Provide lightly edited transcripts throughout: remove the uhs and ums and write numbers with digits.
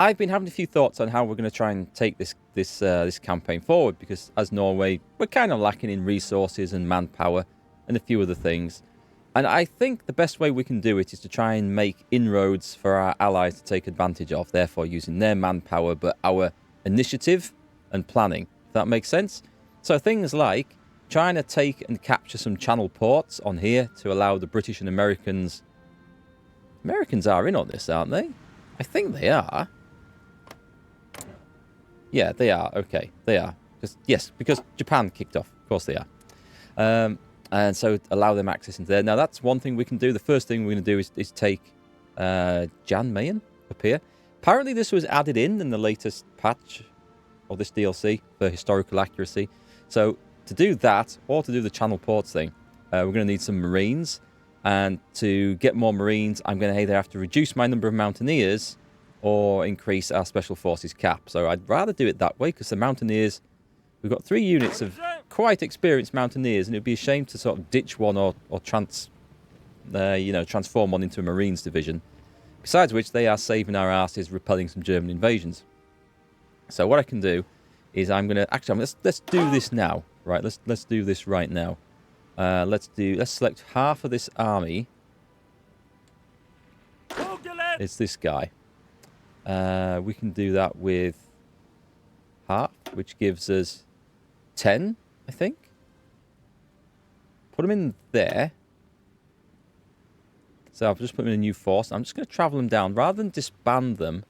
I've been having a few thoughts on how we're going to try and take this campaign forward, because as Norway, we're kind of lacking in resources and manpower and a few other things. And I think the best way we can do it is to try and make inroads for our allies to take advantage of, therefore using their manpower but our initiative and planning, if that makes sense. So things like trying to take and capture some channel ports on here to allow the British and Americans... Americans are in on this, aren't they? I think they are. Yeah, they are. Okay, they are. Yes, because Japan kicked off. Of course they are. And so allow them access into there. Now, that's one thing we can do. The first thing we're going to do is take Jan Mayen up here. Apparently, this was added in the latest patch of this DLC for historical accuracy. So to do that, or to do the channel ports thing, we're going to need some Marines. And to get more Marines, I'm going to either have to reduce my number of Mountaineers or increase our Special Forces cap. So I'd rather do it that way, because the Mountaineers... We've got 3 units of quite experienced Mountaineers, and it would be a shame to sort of ditch one or transform one into a Marines division. Besides which, they are saving our asses, repelling some German invasions. So what I can do is I'm going to... Actually, let's do this now. Right, let's do this right now. Let's select half of this army. It's this guy. We can do that with half, which gives us 10, I think. Put them in there. So I've just put them in a new force. I'm just going to travel them down. Rather than disband them,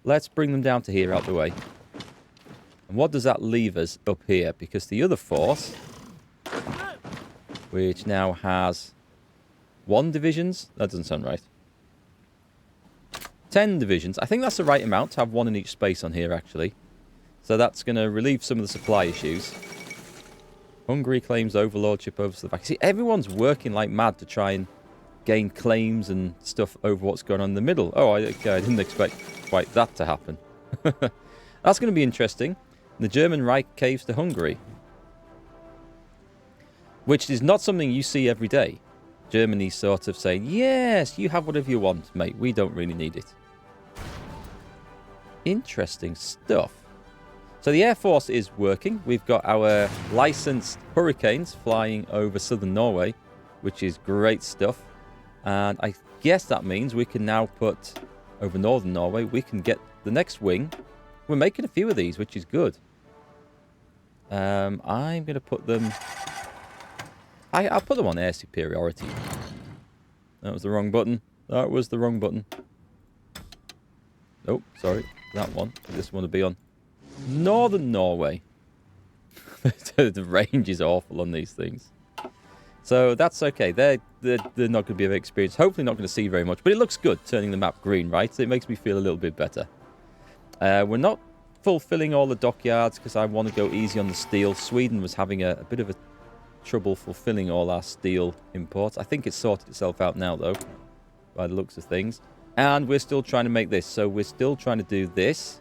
let's bring them down to here out the way. And what does that leave us up here? Because the other force, which now has 1 divisions. That doesn't sound right. 10 divisions. I think that's the right amount to have 1 in each space on here, actually. So that's going to relieve some of the supply issues. Hungary claims overlordship over Slovakia. See, everyone's working like mad to try and gain claims and stuff over what's going on in the middle. Oh, I didn't expect quite that to happen. That's going to be interesting. The German Reich caves to Hungary. Which is not something you see every day. Germany sort of saying, yes, you have whatever you want, mate. We don't really need it. Interesting stuff. So the Air Force is working. We've got our licensed Hurricanes flying over southern Norway, which is great stuff. And I guess that means we can now put over northern Norway, we can get the next wing. We're making a few of these, which is good. I'm going to put them... I'll put them on air superiority. That was the wrong button. That was the wrong button. Oh, sorry. That one. This one will be on northern Norway. The range is awful on these things. So that's okay. They're not going to be of experience. Hopefully not going to see very much. But it looks good turning the map green, right? So it makes me feel a little bit better. We're not fulfilling all the dockyards because I want to go easy on the steel. Sweden was having a bit of a trouble fulfilling all our steel imports. I think it's sorted itself out now, though, by the looks of things. And we're still trying to make this. So we're still trying to do this.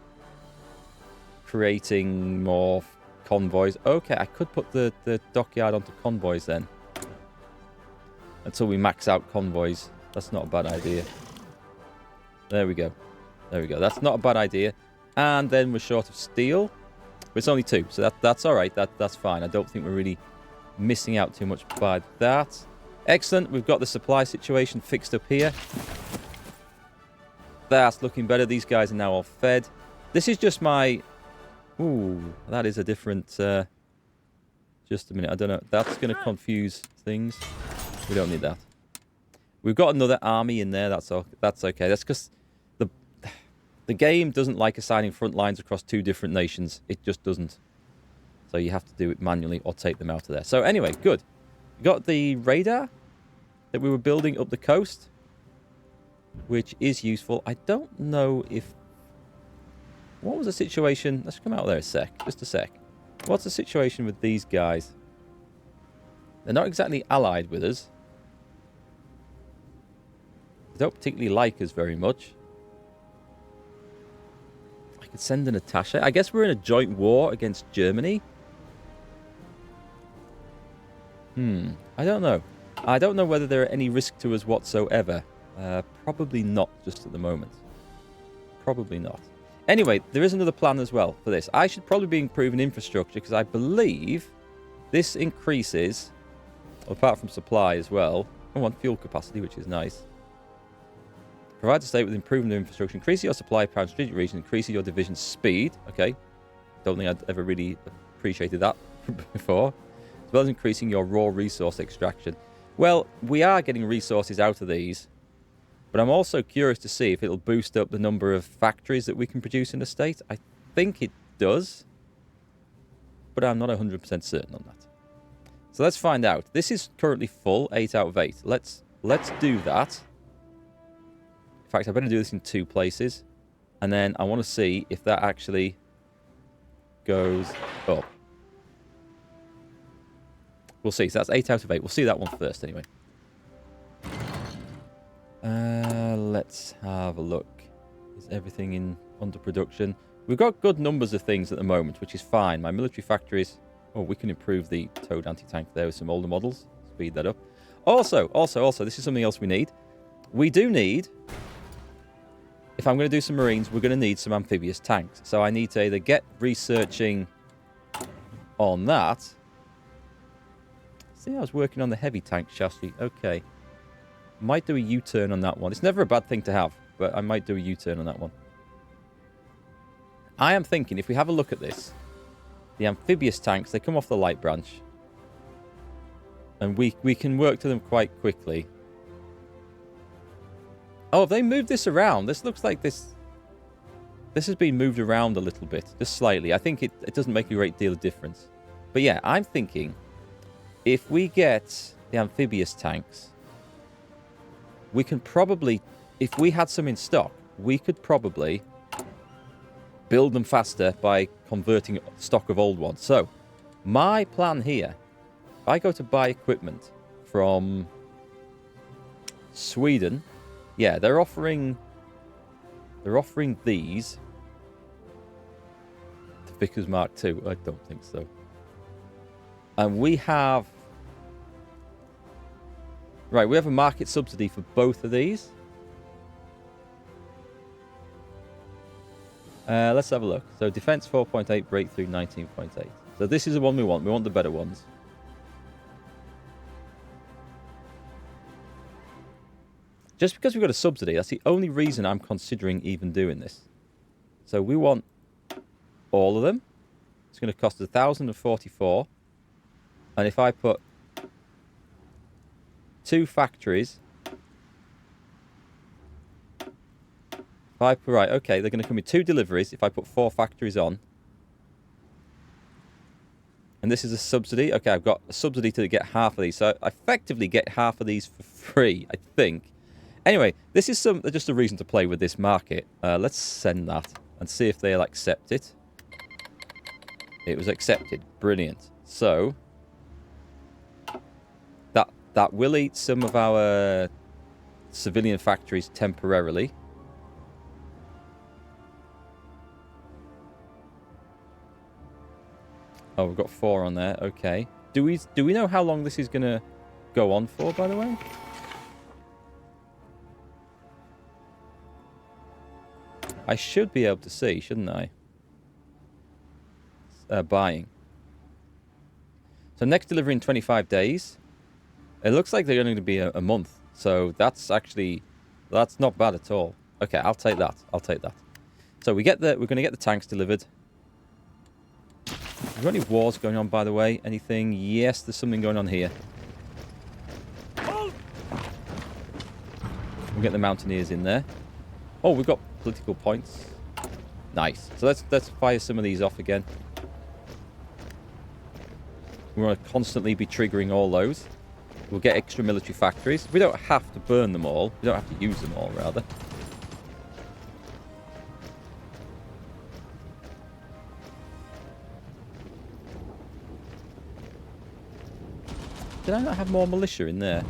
Creating more convoys. Okay, I could put the dockyard onto convoys then. Until we max out convoys. That's not a bad idea. There we go. There we go. That's not a bad idea. And then we're short of steel. But it's only 2, so that's all right. That's fine. I don't think we're really missing out too much by that. Excellent. We've got the supply situation fixed up here. That's looking better. These guys are now all fed. This is just my... Ooh, that is a different... Just a minute. I don't know. That's going to confuse things. We don't need that. We've got another army in there. That's okay. That's because the game doesn't like assigning front lines across 2 different nations. It just doesn't. So you have to do it manually or take them out of there. So anyway, good. We got the radar that we were building up the coast, which is useful. I don't know if... What was the situation? Let's come out there a sec. Just a sec. What's the situation with these guys? They're not exactly allied with us. They don't particularly like us very much. I could send an attaché. I guess we're in a joint war against Germany. I don't know. I don't know whether there are any risk to us whatsoever. Probably not just at the moment. probably not. Anyway, there is another plan as well for this. I should probably be improving infrastructure because I believe this increases, apart from supply as well, fuel capacity, which is nice. Provide the state with improving the infrastructure, increase your supply power in strategic regions, increase your division's speed. Okay. Don't think I'd ever really appreciated that before. As well as increasing your raw resource extraction. Well, we are getting resources out of these, but I'm also curious to see if it'll boost up the number of factories that we can produce in the state. I think it does, but I'm not 100% certain on that. So let's find out. This is currently full, 8 out of 8. Let's do that. In fact, I better do this in 2 places, and then I want to see if that actually goes up. We'll see. So that's 8 out of 8. We'll see that one first anyway. Let's have a look. Is everything under production? We've got good numbers of things at the moment, which is fine. My military factories... Oh, we can improve the towed anti-tank there with some older models. Speed that up. Also, this is something else we need. We do need... If I'm going to do some Marines, we're going to need some amphibious tanks. So I need to either get researching on that... See, I was working on the heavy tank chassis. Okay. Might do a U-turn on that one. It's never a bad thing to have, but I might do a U-turn on that one. I am thinking, if we have a look at this, the amphibious tanks, they come off the light branch. And we can work to them quite quickly. Oh, have they moved this around? This looks like this has been moved around a little bit, just slightly. I think it doesn't make a great deal of difference. But yeah, I'm thinking... If we get the amphibious tanks, we can probably, if we had some in stock, we could probably build them faster by converting stock of old ones. So, my plan here, if I go to buy equipment from Sweden, yeah, they're offering these. The Vickers Mark II, I don't think so. And we have... Right, we have a market subsidy for both of these. Let's have a look. So, defense 4.8, breakthrough 19.8. So, this is the one we want. We want the better ones. Just because we've got a subsidy, that's the only reason I'm considering even doing this. So, we want all of them. It's going to cost 1,044. And if I put 2 factories, right, okay, they're going to come with 2 deliveries if I put 4 factories on. And this is a subsidy. Okay, I've got a subsidy to get half of these. So I effectively get half of these for free, I think. Anyway, this is just a reason to play with this market. Let's send that and see if they'll accept it. It was accepted. Brilliant. So... That will eat some of our civilian factories temporarily. Oh, we've got 4 on there. Okay. Do we know how long this is going to go on for, by the way? I should be able to see, shouldn't I? Buying. So next delivery in 25 days. It looks like they're going to be a month. So that's not bad at all. Okay, I'll take that. I'll take that. So we're going to get the tanks delivered. Have we got any wars going on, by the way? Anything? Yes, there's something going on here. We'll get the mountaineers in there. Oh, we've got political points. Nice. So let's fire some of these off again. We want to constantly be triggering all those. We'll get extra military factories. We don't have to burn them all. We don't have to use them all, rather. Did I not have more militia in there?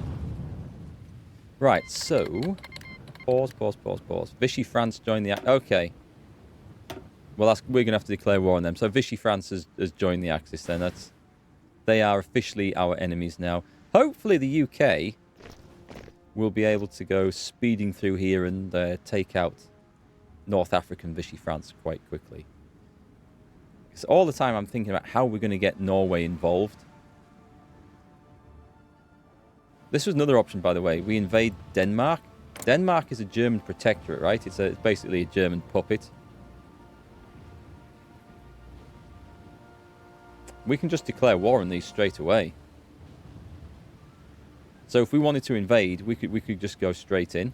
Right, so... Pause. Vichy France joined the... Okay. Well, we're going to have to declare war on them. So Vichy France has joined the Axis then. They are officially our enemies now. Hopefully the UK will be able to go speeding through here and take out North African Vichy France quite quickly. Because all the time I'm thinking about how we're going to get Norway involved. This was another option, by the way. We invade Denmark. Denmark is a German protectorate, right? It's basically a German puppet. We can just declare war on these straight away. So if we wanted to invade, we could just go straight in.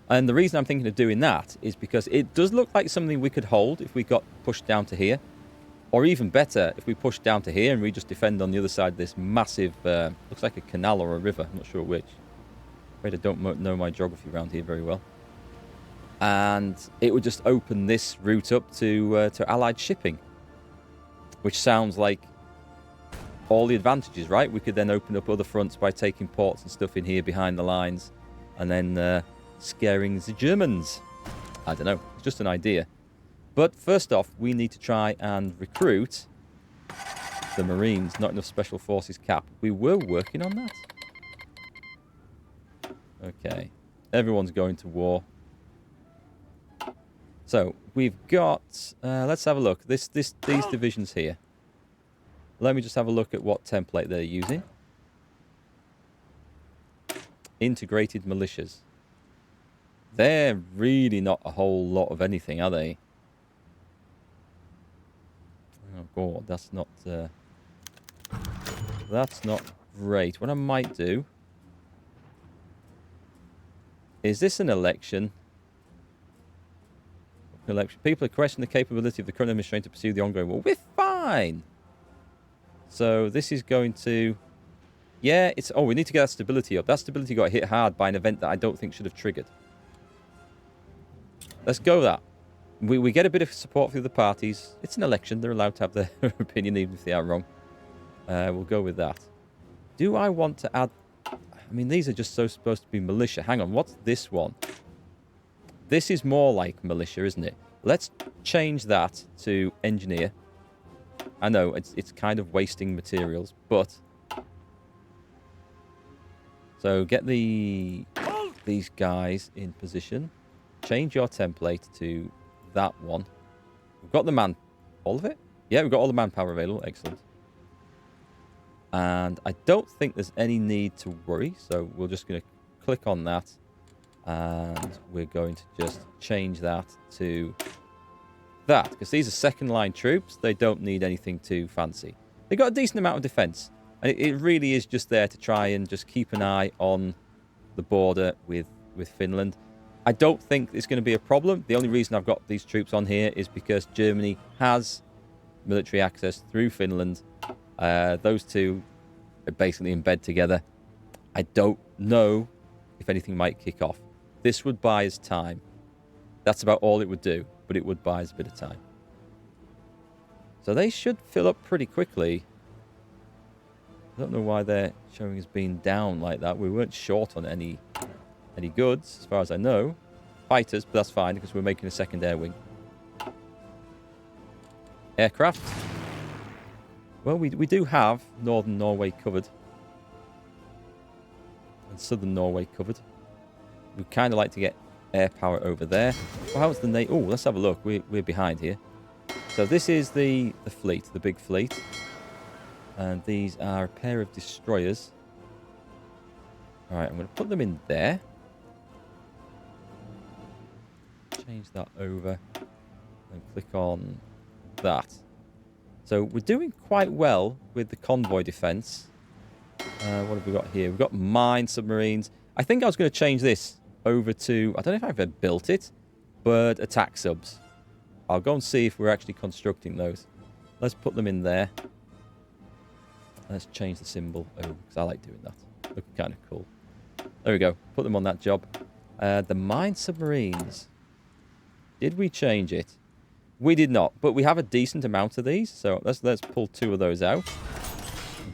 And the reason I'm thinking of doing that is because it does look like something we could hold if we got pushed down to here. Or even better, if we push down to here and we just defend on the other side of this massive, looks like a canal or a river, I'm not sure which. I'm afraid I don't know my geography around here very well. And it would just open this route up to Allied shipping. Which sounds like all the advantages, right? We could then open up other fronts by taking ports and stuff in here behind the lines. And then scaring the Germans. I don't know, it's just an idea. But first off, we need to try and recruit the Marines. Not enough Special Forces cap. We were working on that. Okay. Everyone's going to war. So, we've got... let's have a look. These divisions here. Let me just have a look at what template they're using. Integrated militias. They're really not a whole lot of anything, are they? Oh god, that's not great. What I might do is this an election? People are questioning the capability of the current administration to pursue the ongoing war. We're fine. So this is going to, yeah, it's. Oh, we need to get that stability up. That stability got hit hard by an event that I don't think should have triggered. Let's go with that. We get a bit of support from the parties. It's an election. They're allowed to have their opinion, even if they are wrong. We'll go with that. Do I want to add... I mean, these are just so supposed to be militia. Hang on, what's this one? This is more like militia, isn't it? Let's change that to engineer. I know, it's kind of wasting materials, but... So, get these guys in position. Change your template to... that one. We've got the man... all of it? Yeah, we've got all the manpower available. Excellent. And I don't think there's any need to worry. So we're just going to click on that. And we're going to just change that to that. Because these are second line troops. They don't need anything too fancy. They've got a decent amount of defense. And it really is just there to try and just keep an eye on the border with Finland. I don't think it's going to be a problem. The only reason I've got these troops on here is because Germany has military access through Finland. Those two are basically in bed together. I don't know if anything might kick off. This would buy us time. That's about all it would do, but it would buy us a bit of time. So they should fill up pretty quickly. I don't know why they're showing us being down like that. We weren't short on any goods, as far as I know. Fighters, but that's fine, because we're making a second air wing. Aircraft. Well, we do have northern Norway covered. And southern Norway covered. We'd kind of like to get air power over there. Well, how's the NATO? Oh, let's have a look. We're behind here. So this is the fleet, the big fleet. And these are a pair of destroyers. Alright, I'm going to put them in there. Change that over. And click on that. So we're doing quite well with the convoy defense. What have we got here? We've got mine submarines. I think I was going to change this over to... I don't know if I've ever built it, but attack subs. I'll go and see if we're actually constructing those. Let's put them in there. Let's change the symbol over, because I like doing that. Looking kind of cool. There we go. Put them on that job. The mine submarines. Did we change it? We did not, but we have a decent amount of these, so let's pull 2 of those out.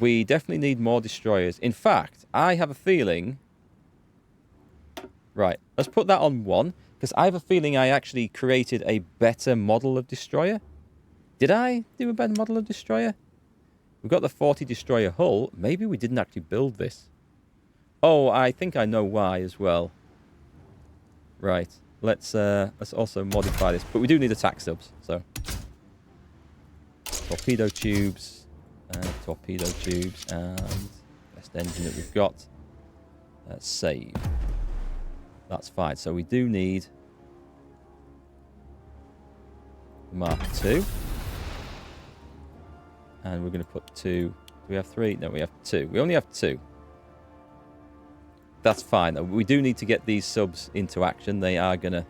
We definitely need more destroyers. In fact, I have a feeling... Right, let's put that on 1, because I have a feeling I actually created a better model of destroyer. Did I do a better model of destroyer? We've got the 40 destroyer hull. Maybe we didn't actually build this. Oh, I think I know why as well. Right. Let's also modify this. But we do need attack subs, so. Torpedo tubes. Torpedo tubes. And best engine that we've got. Save. That's fine. So we do need Mark II. And we're going to put 2. Do we have 3? No, we have 2. We only have 2. That's fine. We do need to get these subs into action. They are gonna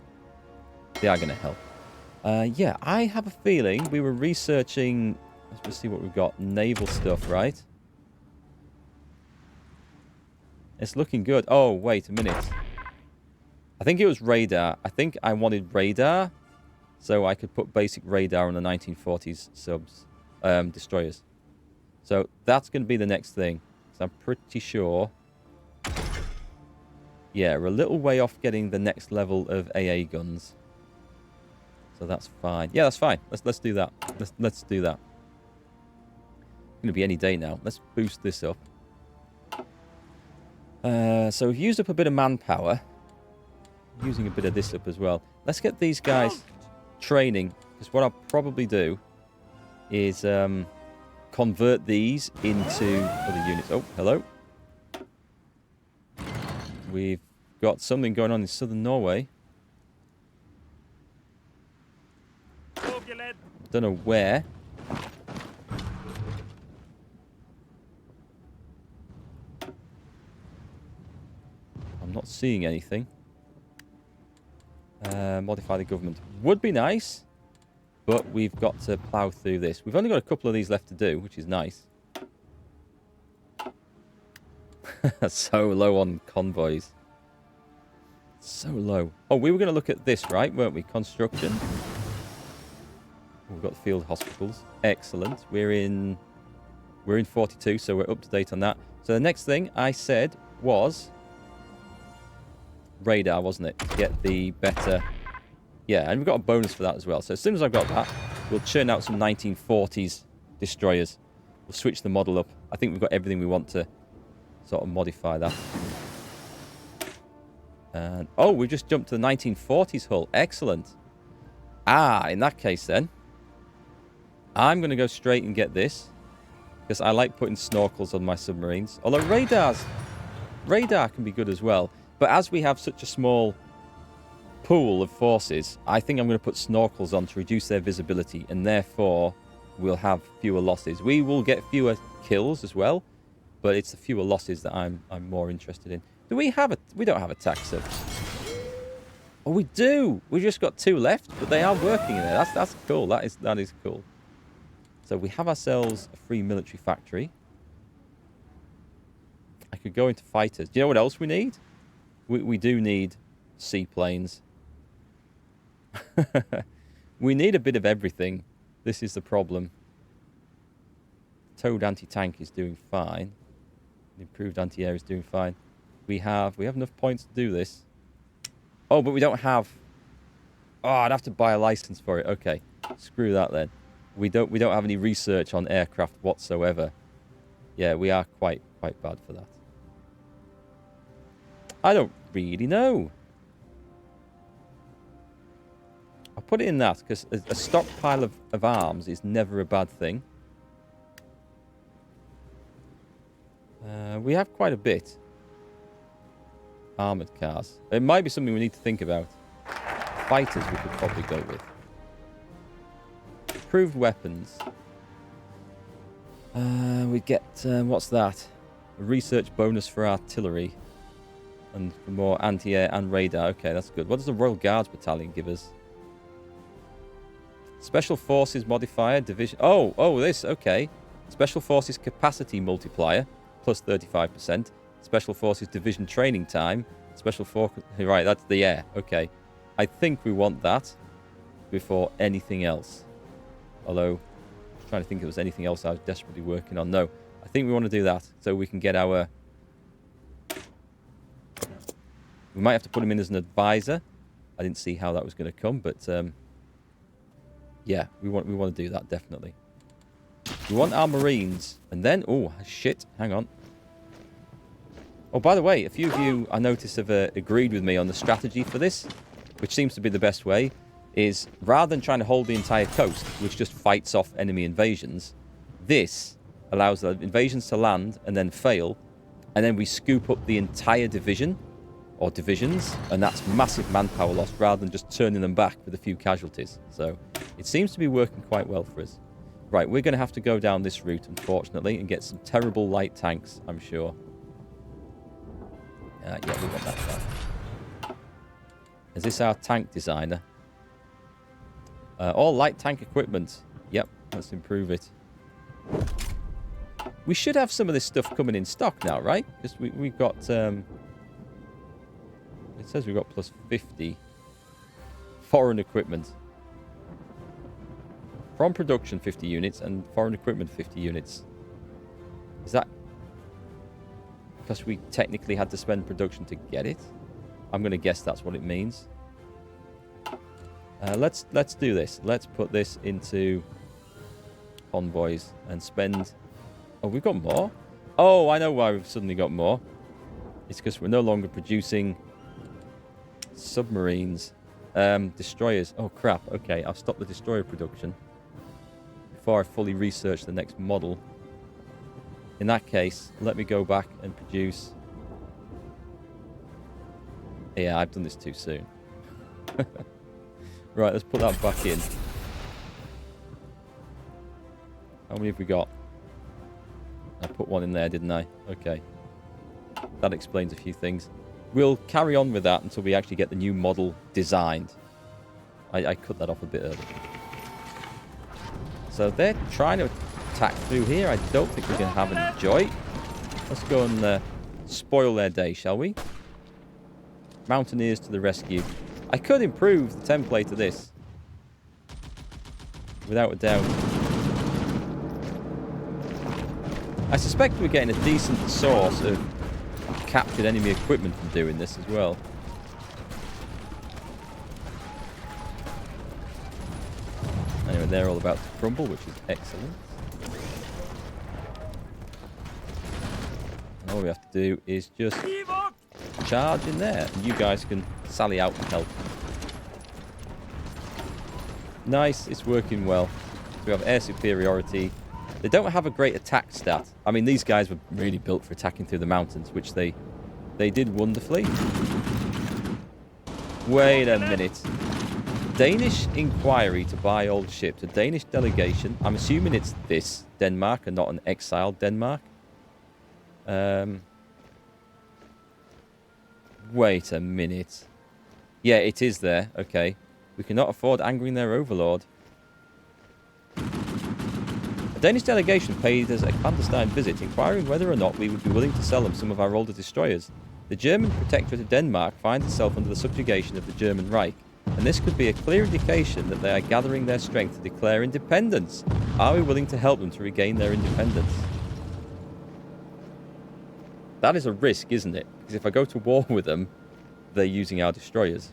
help. Yeah, I have a feeling we were researching. Let's just see what we've got. Naval stuff, right? It's looking good. Oh, wait a minute. I think it was radar. I think I wanted radar, so I could put basic radar on the 1940s subs, destroyers. So that's going to be the next thing. So I'm pretty sure. Yeah, we're a little way off getting the next level of AA guns. So that's fine. Yeah, that's fine. Let's do that. Let's do that. It's going to be any day now. Let's boost this up. So we've used up a bit of manpower. Using a bit of this up as well. Let's get these guys training. Because what I'll probably do is convert these into other units. Oh, hello. We've got something going on in southern Norway. Don't know where. I'm not seeing anything. Modify the government. Would be nice, but we've got to plow through this. We've only got a couple of these left to do, which is nice. So low on convoys. So low. Oh, we were going to look at this, right? Weren't we? Construction. We've got field hospitals. Excellent. We're in 42, so we're up to date on that. So the next thing I said was radar, wasn't it? To get the better. Yeah, and we've got a bonus for that as well. So as soon as I've got that, we'll churn out some 1940s destroyers. We'll switch the model up. I think we've got everything we want to sort of modify that. And oh, we just jumped to the 1940s hull. Excellent. In that case then, I'm going to go straight and get this. Because I like putting snorkels on my submarines. Although radar can be good as well. But as we have such a small pool of forces, I think I'm going to put snorkels on to reduce their visibility. And therefore, we'll have fewer losses. We will get fewer kills as well. But it's the fewer losses that I'm more interested in. Do we have we don't have attack subs. Oh, we do. We just got 2 left, but they are working in there. That's cool. That is cool. So we have ourselves a free military factory. I could go into fighters. Do you know what else we need? We do need seaplanes. We need a bit of everything. This is the problem. Towed anti-tank is doing fine. Improved anti-air is doing fine. We have enough points to do this. Oh, but we don't have. Oh, I'd have to buy a license for it. Okay, screw that then. We don't have any research on aircraft whatsoever. Yeah, we are quite bad for that. I don't really know. I'll put it in that because a stockpile of arms is never a bad thing. We have quite a bit. Armoured cars. It might be something we need to think about. Fighters we could probably go with. Improved weapons. We get, what's that? A research bonus for artillery. And for more anti-air and radar. Okay, that's good. What does the Royal Guards Battalion give us? Special Forces modifier, division. Oh, this, okay. Special Forces capacity multiplier, plus 35%. Special Forces division training time. Special Forces, right, that's the air. Okay. I think we want that before anything else. Although, I was trying to think if there was anything else I was desperately working on. No, I think we want to do that so we can get our... We might have to put him in as an advisor. I didn't see how that was going to come, but yeah, we want to do that, definitely. We want our Marines. And then, oh, shit, hang on. Oh, by the way, a few of you, I noticed, have agreed with me on the strategy for this, which seems to be the best way, is rather than trying to hold the entire coast, which just fights off enemy invasions, this allows the invasions to land and then fail, and then we scoop up the entire division, or divisions, and that's massive manpower loss rather than just turning them back with a few casualties. So it seems to be working quite well for us. Right, we're going to have to go down this route, unfortunately, and get some terrible light tanks, I'm sure. Yeah, we want that guy. Is this our tank designer? All light tank equipment. Yep, let's improve it. We should have some of this stuff coming in stock now, right? Because we've got... it says we've got plus 50 foreign equipment. From production, 50 units, and foreign equipment, 50 units. Is that... because we technically had to spend production to get it? I'm going to guess that's what it means. Let's do this. Let's put this into convoys and spend... oh, we've got more? Oh, I know why we've suddenly got more. It's because we're no longer producing submarines. Destroyers. Oh, crap. Okay, I'll stop the destroyer production before I fully research the next model. In that case, let me go back and produce... yeah, I've done this too soon. Right, let's put that back in. How many have we got? I put one in there, didn't I? Okay. That explains a few things. We'll carry on with that until we actually get the new model designed. I cut that off a bit early. So they're trying to attack through here. I don't think we're going to have any joy. Let's go and spoil their day, shall we? Mountaineers to the rescue. I could improve the template of this. Without a doubt. I suspect we're getting a decent source of captured enemy equipment from doing this as well. Anyway, they're all about to crumble, which is excellent. And all we have to do is just charge in there, and you guys can sally out and help. Nice, it's working well. So we have air superiority. They don't have a great attack stat. I mean, these guys were really built for attacking through the mountains, which they did wonderfully. Wait a minute. Danish inquiry to buy old ships. A Danish delegation. I'm assuming it's this Denmark and not an exiled Denmark. Wait a minute. Yeah, it is there. Okay. We cannot afford angering their overlord. A Danish delegation paid us a clandestine visit, inquiring whether or not we would be willing to sell them some of our older destroyers. The German protectorate of Denmark finds itself under the subjugation of the German Reich, and this could be a clear indication that they are gathering their strength to declare independence. Are we willing to help them to regain their independence? That is a risk, isn't it? Because if I go to war with them, they're using our destroyers.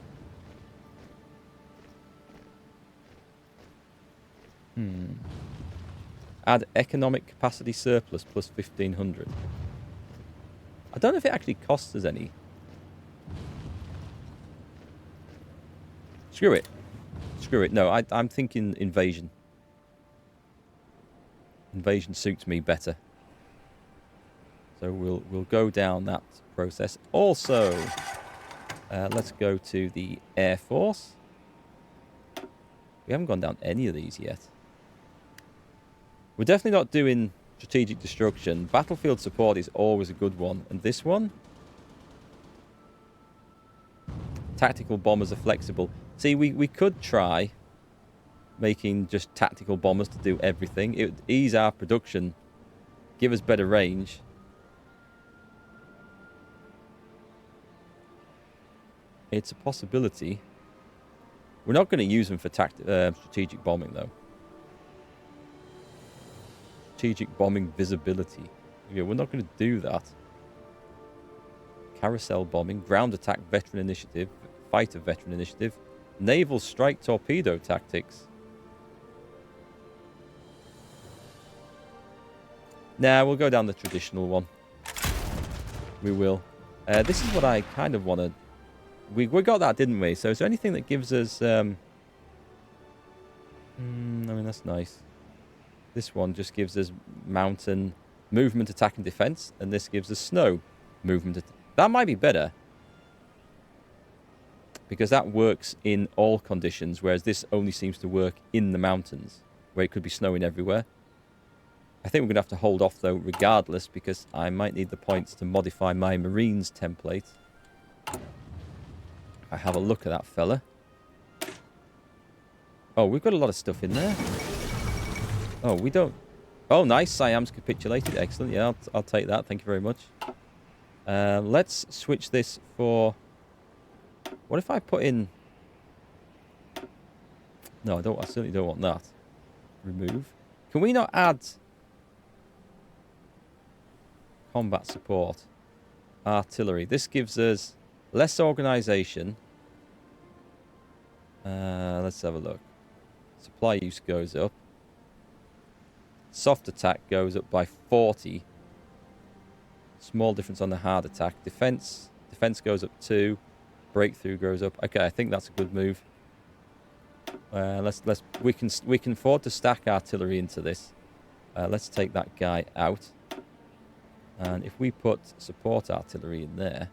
Add economic capacity surplus plus 1,500. I don't know if it actually costs us any. Screw it. Screw it. No, I'm thinking invasion. Invasion suits me better. So we'll go down that process. Also, let's go to the Air Force. We haven't gone down any of these yet. We're definitely not doing strategic destruction. Battlefield support is always a good one. And this one? Tactical bombers are flexible. See, we could try making just tactical bombers to do everything. It would ease our production, give us better range. It's a possibility. We're not going to use them for strategic bombing, though. Strategic bombing visibility. Yeah, we're not going to do that. Carousel bombing, ground attack veteran initiative, fighter veteran initiative, naval strike torpedo tactics. Nah, we'll go down the traditional one. We will. This is what I kind of want to... We got that, didn't we? So is there anything that gives us... I mean, that's nice. This one just gives us mountain movement, attack, and defense. And this gives us snow movement. That might be better. Because that works in all conditions, whereas this only seems to work in the mountains, where it could be snowing everywhere. I think we're going to have to hold off, though, regardless, because I might need the points to modify my Marines template. I have a look at that fella. Oh, we've got a lot of stuff in there. Oh, we don't... Oh, nice. Siam's capitulated. Excellent. Yeah, I'll take that. Thank you very much. Let's switch this for... What if I put in... No, I certainly don't want that. Remove. Can we not add... combat support? Artillery. This gives us less organisation. Let's have a look. Supply use goes up. Soft attack goes up by 40. Small difference on the hard attack. Defense goes up 2. Breakthrough goes up. Okay, I think that's a good move. We can afford to stack artillery into this. Let's take that guy out. And if we put support artillery in there...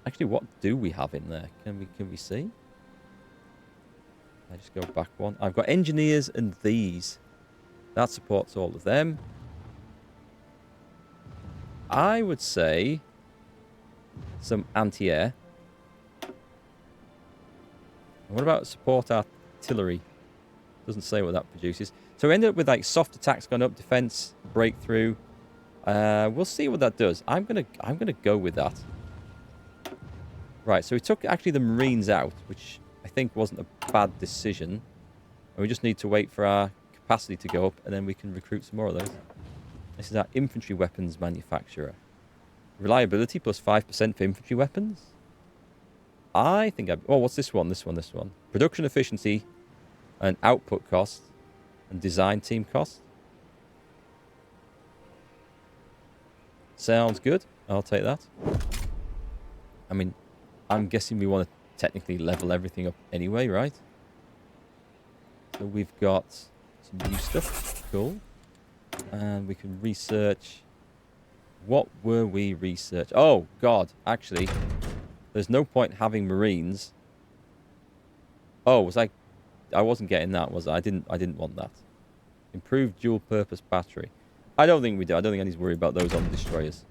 Actually, what do we have in there? Can we see? I just go back one. I've got engineers and these. That supports all of them. I would say some anti-air. What about support artillery? Doesn't say what that produces. So we ended up with like soft attacks gone up, defense, breakthrough. We'll see what that does. I'm gonna go with that. Right, so we took actually the Marines out, which I think wasn't a bad decision. And we just need to wait for our capacity to go up, and then we can recruit some more of those. This is our infantry weapons manufacturer. Reliability plus 5% for infantry weapons. I think oh, what's this one? This one. Production efficiency and output cost and design team cost. Sounds good. I'll take that. I mean, I'm guessing we want to technically level everything up anyway, right? So we've got some new stuff. Cool. And we can research. What were we research? Oh, God. Actually, there's no point having Marines. Oh, was I wasn't getting that, was I? I didn't want that. Improved dual purpose battery. I don't think we do. I don't think I need to worry about those on the destroyers.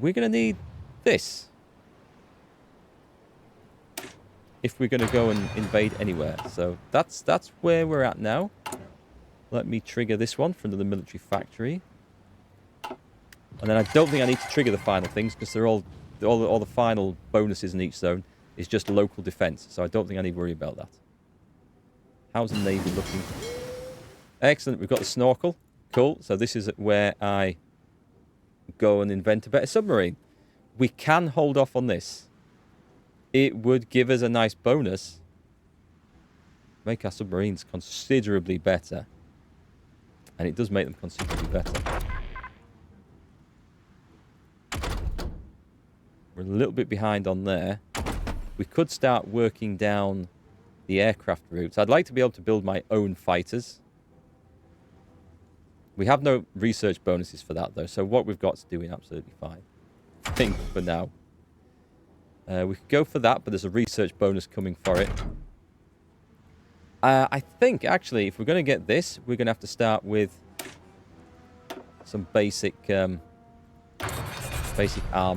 We're going to need this. If we're going to go and invade anywhere. So that's where we're at now. Let me trigger this one from the military factory. And then I don't think I need to trigger the final things because they're all the final bonuses in each zone is just local defense. So I don't think I need to worry about that. How's the Navy looking? Excellent. We've got the snorkel. Cool. So this is where I go and invent a better submarine. We can hold off on this. It would give us a nice bonus. Make our submarines considerably better. And it does make them considerably better. We're a little bit behind on there. We could start working down the aircraft routes. I'd like to be able to build my own fighters. We have no research bonuses for that, though. So what we've got is doing absolutely fine. I think for now. We could go for that, but there's a research bonus coming for it. I think, actually, if we're going to get this, we're going to have to start with some basic armor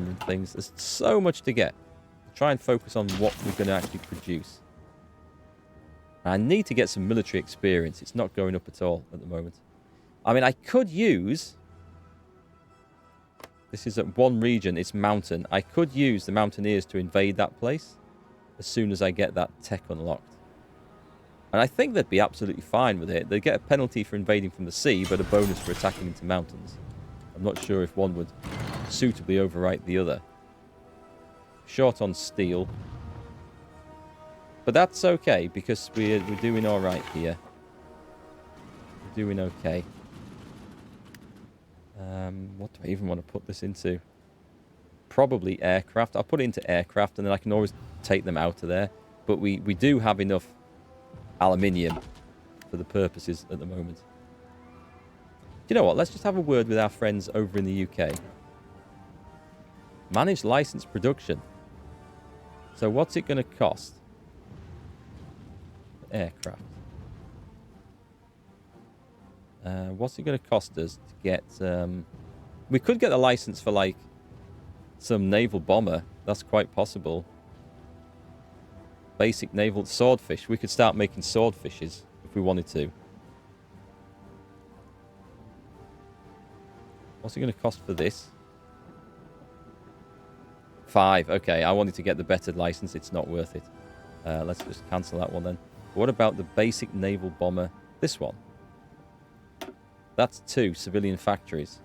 and things. There's so much to get. Try and focus on what we're going to actually produce. I need to get some military experience. It's not going up at all at the moment. I mean, I could use... This is at one region. It's mountain. I could use the mountaineers to invade that place as soon as I get that tech unlocked. And I think they'd be absolutely fine with it. They'd get a penalty for invading from the sea, but a bonus for attacking into mountains. I'm not sure if one would suitably overwrite the other. Short on steel. But that's okay, because we're doing all right here. We're doing okay. What do I even want to put this into? Probably aircraft. I'll put it into aircraft, and then I can always take them out of there. But we do have enough aluminium for the purposes at the moment. You know what? Let's just have a word with our friends over in the UK. Manage licensed production. So what's it going to cost? Aircraft. What's it going to cost us to get... we could get a license for, like, some naval bomber. That's quite possible. Basic naval swordfish. We could start making swordfishes if we wanted to. What's it going to cost for this? 5. Okay, I wanted to get the better license. It's not worth it. Let's just cancel that one then. What about the basic naval bomber? This one. That's 2 civilian factories.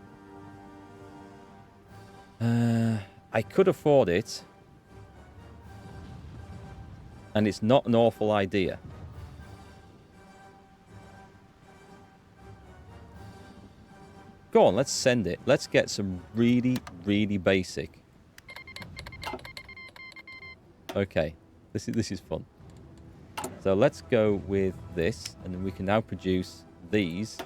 I could afford it. And it's not an awful idea. Go on, let's send it. Let's get some really, really basic. Okay, this is fun. So let's go with this, and then we can now produce these.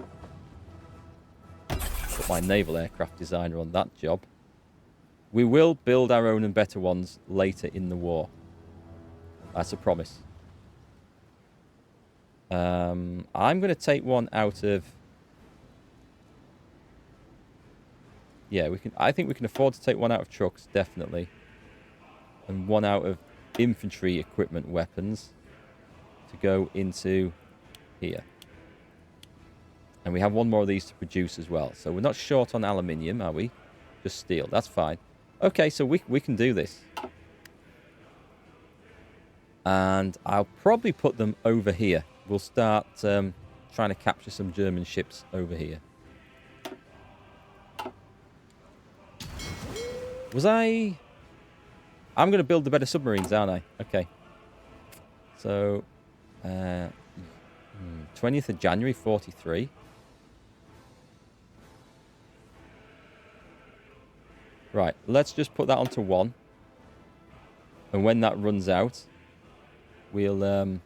Put my naval aircraft designer on that job. We will build our own and better ones later in the war. That's a promise. I'm going to take one out of... Yeah, we can. I think we can afford to take one out of trucks, definitely. And one out of infantry equipment weapons to go into here. And we have one more of these to produce as well. So we're not short on aluminium, are we? Just steel. That's fine. Okay, so we can do this. And I'll probably put them over here. We'll start trying to capture some German ships over here. I'm going to build the better submarines, aren't I? Okay. So, 20th of January, 43. Right, let's just put that onto 1. And when that runs out, we'll then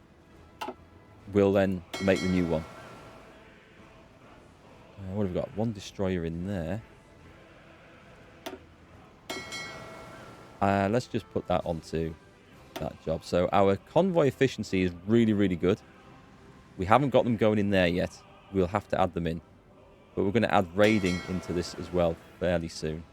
make the new one. What have we got? 1 destroyer in there. Let's just put that onto that job. So our convoy efficiency is really, really good. We haven't got them going in there yet. We'll have to add them in. But we're going to add raiding into this as well fairly soon.